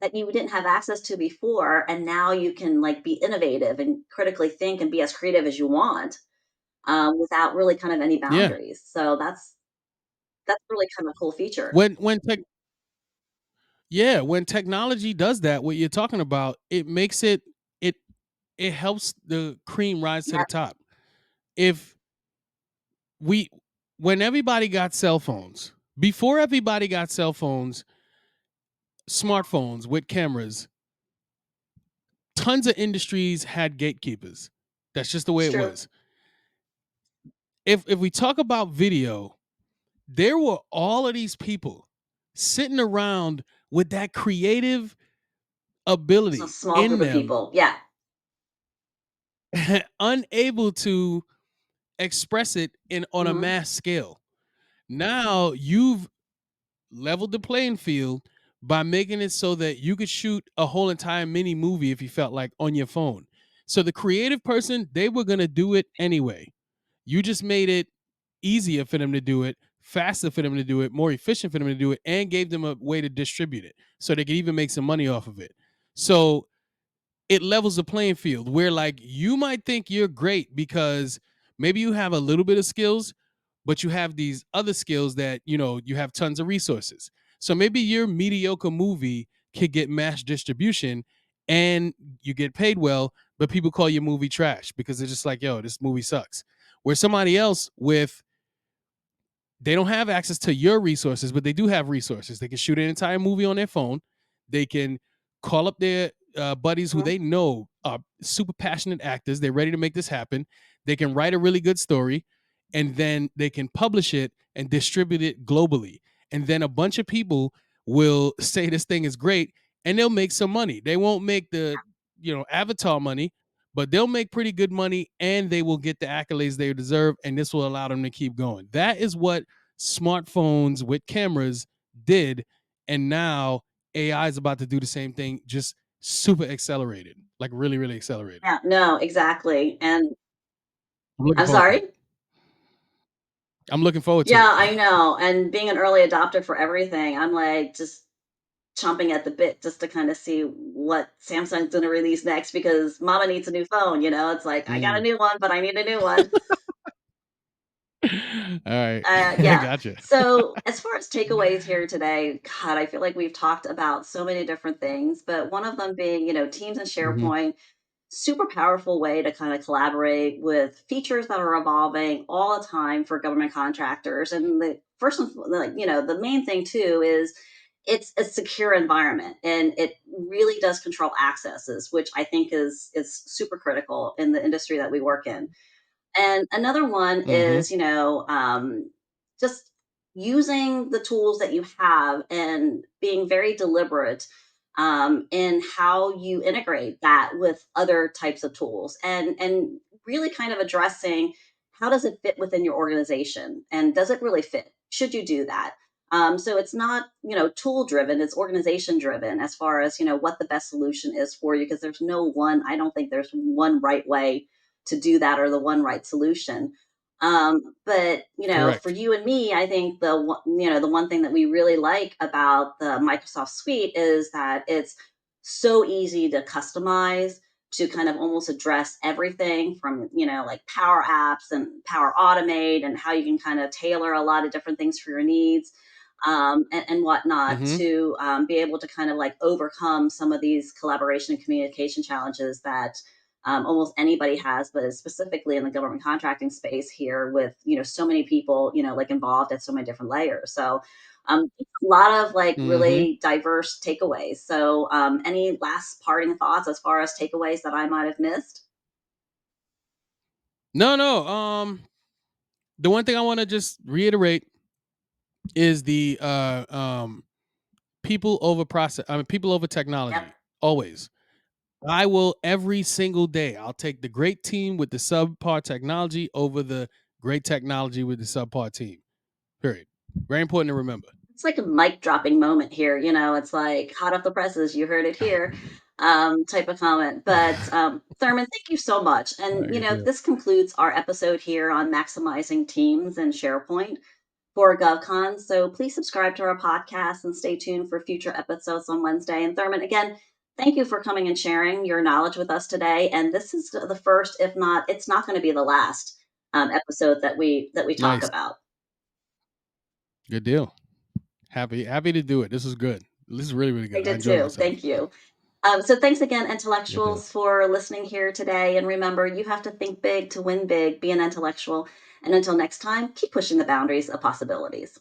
that you didn't have access to before, and now you can like be innovative and critically think and be as creative as you want, without really kind of any Yeah. boundaries. So that's really kind of a cool feature. When tech Yeah, when technology does that, what you're talking about, it makes it it helps the cream rise to Yeah, the top. If we when everybody got cell phones, before everybody got cell phones, smartphones with cameras, tons of industries had gatekeepers. That's just the way it's it true. was. If we talk about video, there were all of these people sitting around with that creative It's a ability small in group of them, people. Yeah, unable to express it in on a hmm, mass scale. Now you've leveled the playing field by making it so that you could shoot a whole entire mini movie if you felt like on your phone. So the creative person, they were going to do it anyway. You just made it easier for them to do it, faster for them to do it, more efficient for them to do it, and gave them a way to distribute it so they could even make some money off of it. So it levels the playing field where like you might think you're great because maybe you have a little bit of skills, but you have these other skills that you have tons of resources. So maybe your mediocre movie could get mass distribution and you get paid well, but people call your movie trash because they're just like, yo, this movie sucks. Where somebody else with they don't have access to your resources, but they do have resources. They can shoot an entire movie on their phone. They can call up their buddies who hmm, they know are super passionate actors. They're ready to make this happen. They can write a really good story, and then they can publish it and distribute it globally. And then a bunch of people will say this thing is great, and they'll make some money. They won't make the Avatar money, but they'll make pretty good money and they will get the accolades they deserve, and this will allow them to keep going. That is what smartphones with cameras did, and now AI is about to do the same thing, just super accelerated, like really, really accelerated. yeah, no, exactly. And I'm looking I'm forward to sorry. it. I'm looking forward to Yeah, it. I know. And being an early adopter for everything, I'm like just chomping at the bit just to kind of see what Samsung's going to release next because mama needs a new phone, It's like I got a Mm. new one, but I need a new one. All right. Yeah. Gotcha. So, as far as takeaways here today, God, I feel like we've talked about so many different things, but one of them being, Teams and Hmm. SharePoint, super powerful way to kind of collaborate with features that are evolving all the time for government contractors. And the first one, like, the main thing too is it's a secure environment, and it really does control accesses, which I think is super critical in the industry that we work in. And another one Mhm. is, just using the tools that you have and being very deliberate in how you integrate that with other types of tools, and really kind of addressing how does it fit within your organization, and does it really fit? Should you do that? So it's not, tool driven, it's organization driven as far as, what the best solution is for you, because there's no one, I don't think there's one right way to do that, or the one right solution. But for Correct. you and me, I think the one thing that we really like about the Microsoft Suite is that it's so easy to customize, to kind of almost address everything from like Power Apps and Power Automate, and how you can kind of tailor a lot of different things for your needs, and whatnot, Mhm. to be able to kind of like overcome some of these collaboration and communication challenges that almost anybody has, but specifically in the government contracting space here, with so many people like involved at so many different layers. So a lot of like Mhm. really diverse takeaways. So any last parting thoughts as far as takeaways that I might have missed? No, no. The one thing I want to just reiterate is the people over process. I mean, people over Yep. technology. Always. I will every single day. I'll take the great team with the subpar technology over the great technology with the subpar team. Period. Very important to remember. It's like a mic dropping moment here. It's like hot off the presses. You heard it here, type of comment. But Thurman, thank you so much. And, Good deal. this concludes our episode here on maximizing Teams and SharePoint for GovCon. So please subscribe to our podcast and stay tuned for future episodes on Wednesday. And Thurman, again, thank you for coming and sharing your knowledge with us today. And this is the first, if not, it's not going to be the last episode that we talk Nice. about. Good deal. Happy to do it. This is good. This is really, really I good. I did enjoyed too. myself. Thank you. So thanks again, Good deal. intellectuals, for listening here today. And remember, you have to think big to win big. Be an intellectual. And until next time, keep pushing the boundaries of possibilities.